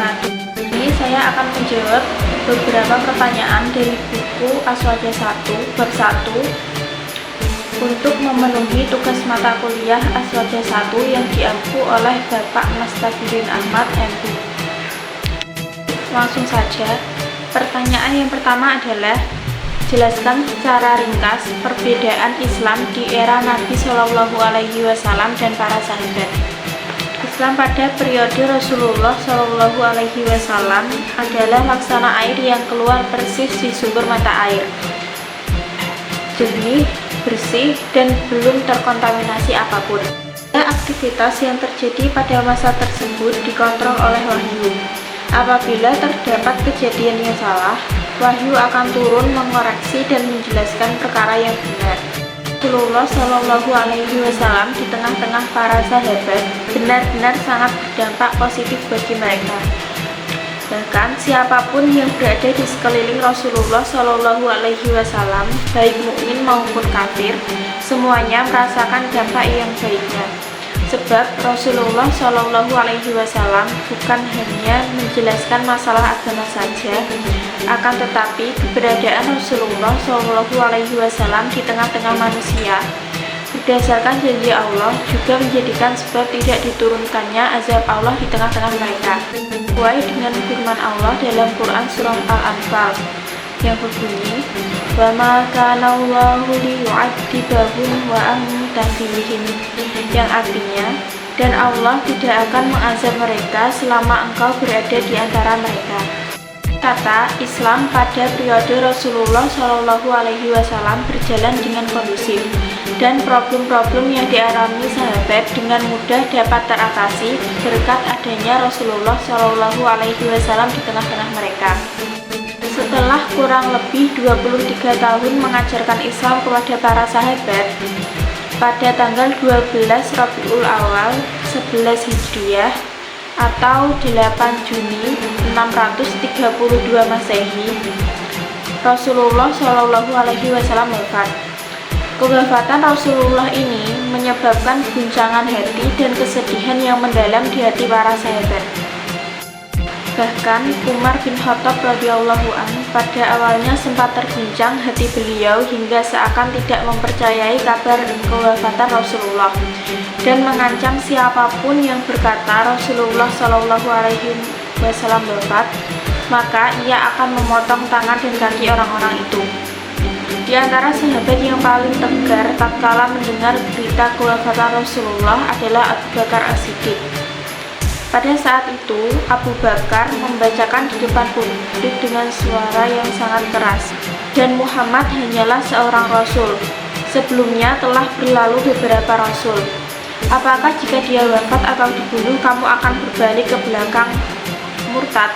wabarakatuh. Ini saya akan menjawab beberapa pertanyaan dari buku Aswaja 1 bab 1 untuk memenuhi tugas mata kuliah Aswaja 1 yang diampu oleh Bapak Nastafirin Ahmad, MPh. Langsung saja, pertanyaan yang pertama adalah jelaskan secara ringkas perbedaan Islam di era Nabi Shallallahu Alaihi Wasallam dan para sahabat. Islam pada periode Rasulullah Shallallahu Alaihi Wasallam adalah laksana air yang keluar persis di sumber mata air, jernih, bersih, dan belum terkontaminasi apapun. Aktivitas yang terjadi pada masa tersebut dikontrol oleh wahyu. Apabila terdapat kejadian yang salah, wahyu akan turun mengoreksi dan menjelaskan perkara yang benar. Rasulullah Shallallahu Alaihi Wasallam di tengah-tengah para sahabat benar-benar sangat berdampak positif bagi mereka. Bahkan siapapun yang berada di sekeliling Rasulullah Shallallahu Alaihi Wasallam, baik mukmin maupun kafir, semuanya merasakan dampak yang baiknya. Sebab Rasulullah Shallallahu Alaihi Wasallam bukan hanya menjelaskan masalah agama saja, akan tetapi keberadaan Rasulullah Shallallahu Alaihi Wasallam di tengah-tengah manusia berdasarkan janji Allah juga menjadikan sebab tidak diturunkannya azab Allah di tengah-tengah mereka. Sesuai dengan firman Allah dalam Quran surah Al-Anfal yang berbunyi, "Wa ma kana Allahu liyu'adzibahum wa anta fihim," yang artinya, dan Allah tidak akan mengazab mereka selama engkau berada di antara mereka. Kata Islam pada periode Rasulullah Shallallahu Alaihi Wasallam berjalan dengan kondusif, dan problem-problem yang dialami sahabat dengan mudah dapat teratasi berkat adanya Rasulullah Shallallahu Alaihi Wasallam di tengah-tengah mereka. Setelah kurang lebih 23 tahun mengajarkan Islam kepada para sahabat, pada tanggal 12 Rabiul Awal 11 Hijriah atau 8 Juni 632 Masehi, Rasulullah Shallallahu Alaihi Wasallam wafat. Kewafatan Rasulullah ini menyebabkan guncangan hati dan kesedihan yang mendalam di hati para sahabat. Bahkan Umar bin Khattab radhiyallahu anhu pada awalnya sempat terguncang hati beliau hingga seakan tidak mempercayai kabar kewafatan Rasulullah dan mengancam siapapun yang berkata Rasulullah Shallallahu Alaihi Wasallam wafat, maka ia akan memotong tangan dan kaki orang-orang itu. Di antara sahabat yang paling tegar tatkala mendengar berita kewafatan Rasulullah adalah Abu Bakar As-Siddiq. Pada saat itu, Abu Bakar membacakan di depan publik dengan suara yang sangat keras, dan Muhammad hanyalah seorang Rasul. Sebelumnya telah berlalu beberapa Rasul. Apakah jika dia wafat atau dibunuh, kamu akan berbalik ke belakang murtad?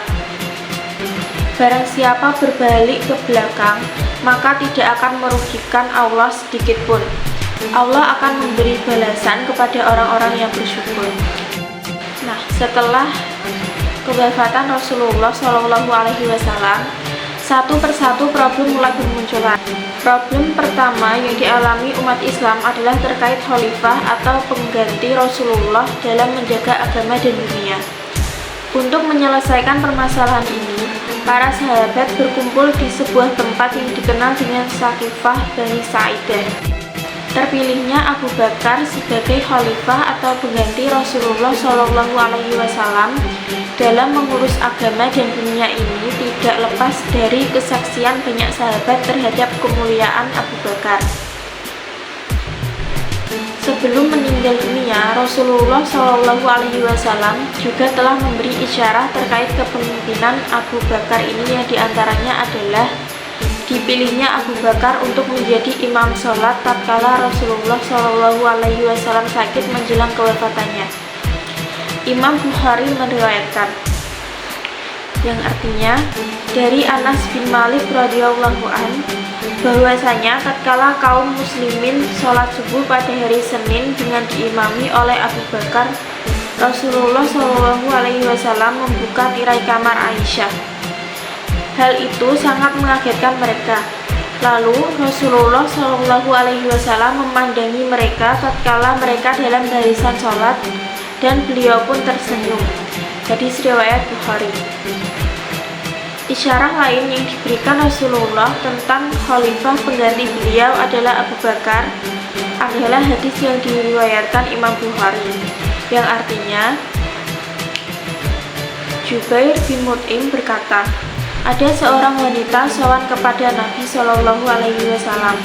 Barang siapa berbalik ke belakang, maka tidak akan merugikan Allah sedikitpun. Allah akan memberi balasan kepada orang-orang yang bersyukur. Nah, setelah kewafatan Rasulullah Shallallahu Alaihi Wasallam, satu persatu problem mulai bermunculan. Problem pertama yang dialami umat Islam adalah terkait khalifah atau pengganti Rasulullah dalam menjaga agama dan dunia. Untuk menyelesaikan permasalahan ini, para sahabat berkumpul di sebuah tempat yang dikenal dengan Saqifah Bani Sa'idah. Terpilihnya Abu Bakar sebagai khalifah atau pengganti Rasulullah Shallallahu Alaihi Wasallam dalam mengurus agama dan dunia ini tidak lepas dari kesaksian banyak sahabat terhadap kemuliaan Abu Bakar. Sebelum meninggal dunia, Rasulullah Shallallahu Alaihi Wasallam juga telah memberi isyarat terkait kepemimpinan Abu Bakar ini, yang diantaranya adalah dipilihnya Abu Bakar untuk menjadi imam sholat tatkala Rasulullah Shallallahu Alaihi Wasallam sakit menjelang kewafatannya. Imam Bukhari meriwayatkan, yang artinya dari Anas bin Malik radhiyallahu anhu bahwasanya tatkala kaum muslimin sholat subuh pada hari Senin dengan diimami oleh Abu Bakar, Rasulullah Shallallahu Alaihi Wasallam membuka tirai kamar Aisyah. Hal itu sangat mengagetkan mereka. Lalu Rasulullah Shallallahu Alaihi Wasallam memandangi mereka tatkala mereka dalam barisan sholat, dan beliau pun tersenyum. Hadis riwayat Bukhari. Isyarah lain yang diberikan Rasulullah tentang khalifah pengganti beliau adalah Abu Bakar adalah hadis yang diriwayatkan Imam Bukhari, yang artinya Jubair bin Mut'im berkata, ada seorang wanita sowan kepada Nabi Shallallahu Alaihi Wasallam.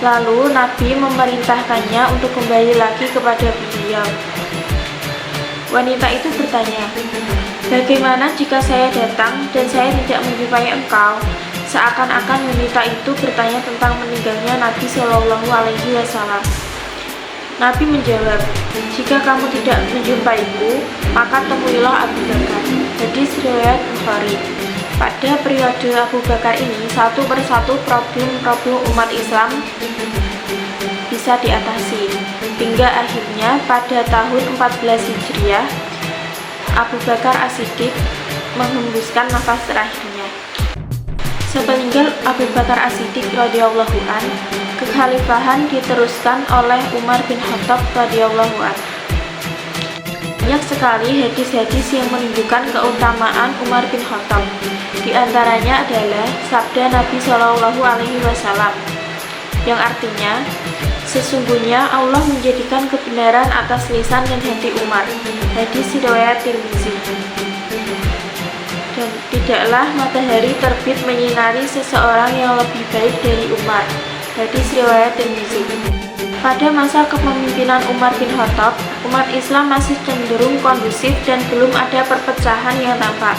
Lalu Nabi memerintahkannya untuk kembali lagi kepada beliau. Wanita itu bertanya, bagaimana jika saya datang dan saya tidak menjumpai engkau? Seakan-akan wanita itu bertanya tentang meninggalnya Nabi Shallallahu Alaihi Wasallam. Nabi menjawab, jika kamu tidak menjumpaiku, maka temuilah Abu Bakar. Hadis riwayat Bukhari. Pada periode Abu Bakar ini, satu persatu problem-problem umat Islam bisa diatasi, hingga akhirnya pada tahun 14 Hijriah, Abu Bakar As-Siddiq menghembuskan nafas terakhirnya. Sepeninggal Abu Bakar As-Siddiq radhiyallahu an, kekhalifahan diteruskan oleh Umar bin Khattab radhiyallahu an. Banyak sekali hadis-hadis yang menunjukkan keutamaan Umar bin Khattab. Di antaranya adalah sabda Nabi Shallallahu Alaihi Wasallam, yang artinya, sesungguhnya Allah menjadikan kebenaran atas lisan dan hati Umar. Hadis riwayat Tirmizi. Dan tidaklah matahari terbit menyinari seseorang yang lebih baik dari Umar. Hadis riwayat Tirmizi. Pada masa kepemimpinan Umar bin Khattab, umat Islam masih cenderung kondusif dan belum ada perpecahan yang tampak.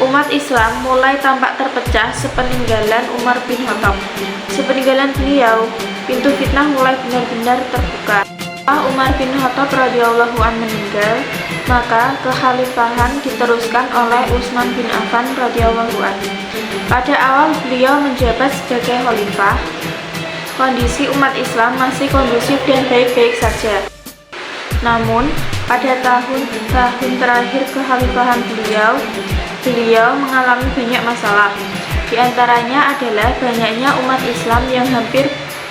Umat Islam mulai tampak terpecah sepeninggalan Umar bin Khattab. Sepeninggalan beliau, pintu fitnah mulai benar-benar terbuka. Setelah Umar bin Khattab radhiyallahu an meninggal, maka kekhalifahan diteruskan oleh Utsman bin Affan radhiyallahu an. Pada awal beliau menjabat sebagai khalifah, kondisi umat Islam masih kondusif dan baik-baik saja. Namun, pada tahun-tahun terakhir kekhalifahan beliau mengalami banyak masalah. Di antaranya adalah banyaknya umat Islam yang hampir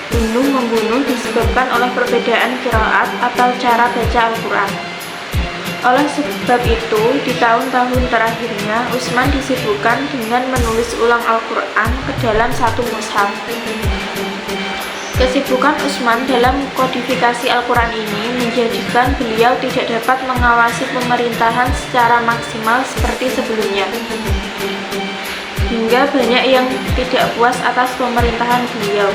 bunuh-membunuh disebabkan oleh perbedaan qiraat atau cara baca Al-Quran. Oleh sebab itu, di tahun-tahun terakhirnya, Utsman disibukkan dengan menulis ulang Al-Quran ke dalam satu mushaf. Kesibukan Utsman dalam kodifikasi Al-Quran ini menjadikan beliau tidak dapat mengawasi pemerintahan secara maksimal seperti sebelumnya. Hingga banyak yang tidak puas atas pemerintahan beliau.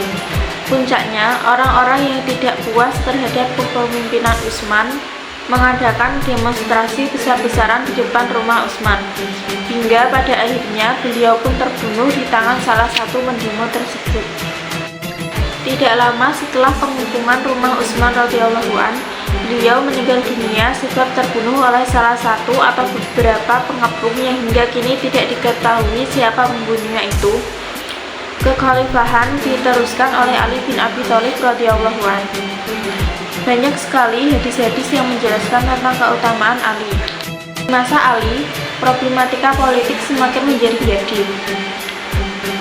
Puncaknya, orang-orang yang tidak puas terhadap kepemimpinan Utsman mengadakan demonstrasi besar-besaran di depan rumah Utsman. Hingga pada akhirnya beliau pun terbunuh di tangan salah satu pendemo tersebut. Tidak lama setelah pengepungan rumah Utsman radhiyallahu an, beliau meninggal dunia sebab terbunuh oleh salah satu atau beberapa pengepung yang hingga kini tidak diketahui siapa pembunuhnya itu. Kekhalifahan diteruskan oleh Ali bin Abi Thalib radhiyallahu an. Banyak sekali hadis-hadis yang menjelaskan tentang keutamaan Ali. Di masa Ali, problematika politik semakin menjadi-jadi.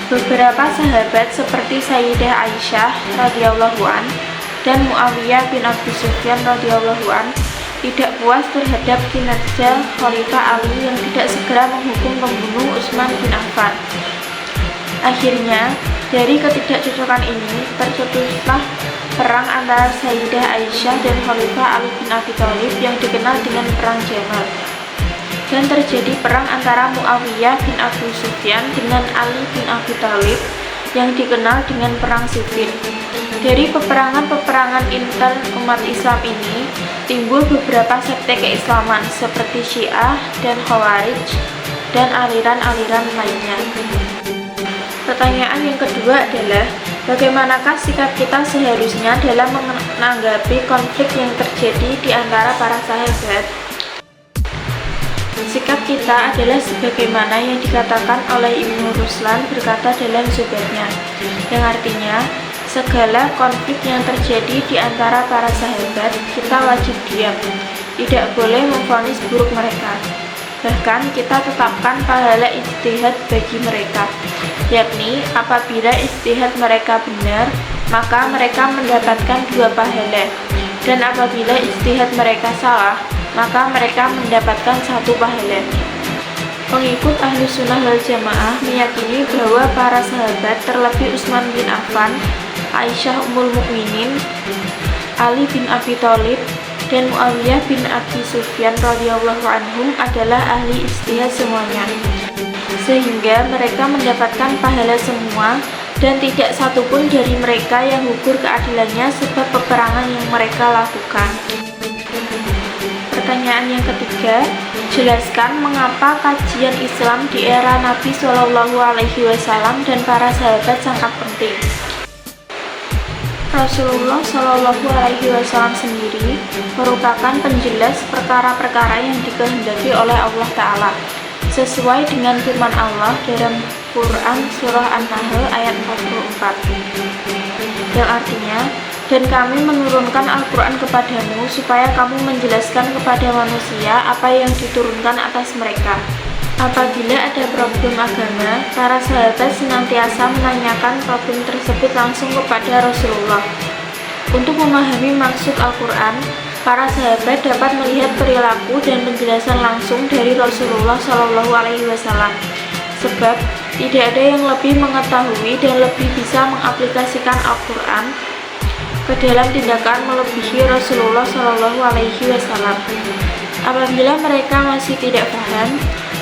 Beberapa sahabat seperti Sayyidah Aisyah radhiyallahu an dan Muawiyah bin Abi Sufyan radhiyallahu an tidak puas terhadap kinerja Khalifah Ali yang tidak segera menghukum pembunuh Utsman bin Affan. Akhirnya, dari ketidakcocokan ini tercetuslah perang antara Sayyidah Aisyah dan Khalifah Ali bin Abi Thalib yang dikenal dengan Perang Jamal. Dan terjadi perang antara Muawiyah bin Abu Sufyan dengan Ali bin Abi Thalib yang dikenal dengan Perang Siffin. Dari peperangan-peperangan intern umat Islam ini timbul beberapa sekte keislaman seperti Syiah dan Khawarij dan aliran-aliran lainnya. Pertanyaan yang kedua adalah, bagaimanakah sikap kita seharusnya dalam menanggapi konflik yang terjadi di antara para sahabat? Sikap kita adalah sebagaimana yang dikatakan oleh Ibnu Ruslan berkata dalam Zubatnya, yang artinya, segala konflik yang terjadi di antara para sahabat, kita wajib diam, tidak boleh memvonis buruk mereka. Bahkan kita tetapkan pahala ijtihad bagi mereka, yakni apabila ijtihad mereka benar, maka mereka mendapatkan 2 pahala, dan apabila ijtihad mereka salah, maka mereka mendapatkan satu pahala. Pengikut Ahlus Sunnah wal Jamaah meyakini bahwa para sahabat, terlebih Utsman bin Affan, Aisyah Ummul Mukminin, Ali bin Abi Thalib, dan Muawiyah bin Abi Sufyan radhiyallahu anhum adalah ahli ijtihad semuanya, sehingga mereka mendapatkan pahala semua dan tidak satupun dari mereka yang gugur keadilannya sebab peperangan yang mereka lakukan. Pertanyaan yang ketiga, jelaskan mengapa kajian Islam di era Nabi Shallallahu Alaihi Wasallam dan para sahabat sangat penting. Rasulullah Shallallahu Alaihi Wasallam sendiri merupakan penjelas perkara-perkara yang dikehendaki oleh Allah Ta'ala, sesuai dengan firman Allah dalam Quran Surah An-Nahl ayat 44, yang artinya, dan kami menurunkan Al-Quran kepadamu supaya kamu menjelaskan kepada manusia apa yang diturunkan atas mereka. Apabila ada problem agama, para sahabat senantiasa menanyakan problem tersebut langsung kepada Rasulullah. Untuk memahami maksud Al-Quran, para sahabat dapat melihat perilaku dan penjelasan langsung dari Rasulullah Shallallahu Alaihi Wasallam. Sebab tidak ada yang lebih mengetahui dan lebih bisa mengaplikasikan Al-Quran ke dalam tindakan melebihi Rasulullah Shallallahu Alaihi Wasallam. Apabila mereka masih tidak paham,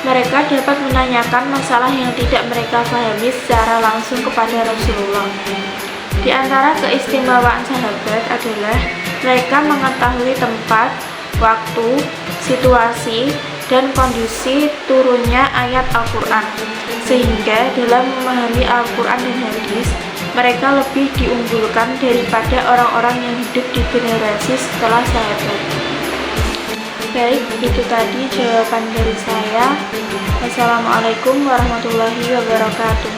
mereka dapat menanyakan masalah yang tidak mereka pahami secara langsung kepada Rasulullah. Di antara keistimewaan sahabat adalah mereka mengetahui tempat, waktu, situasi, dan kondisi turunnya ayat Al-Quran, sehingga dalam memahami Al-Quran dan hadis, mereka lebih diunggulkan daripada orang-orang yang hidup di generasi setelah sahabat. Baik, itu tadi jawaban dari saya. Wassalamualaikum warahmatullahi wabarakatuh.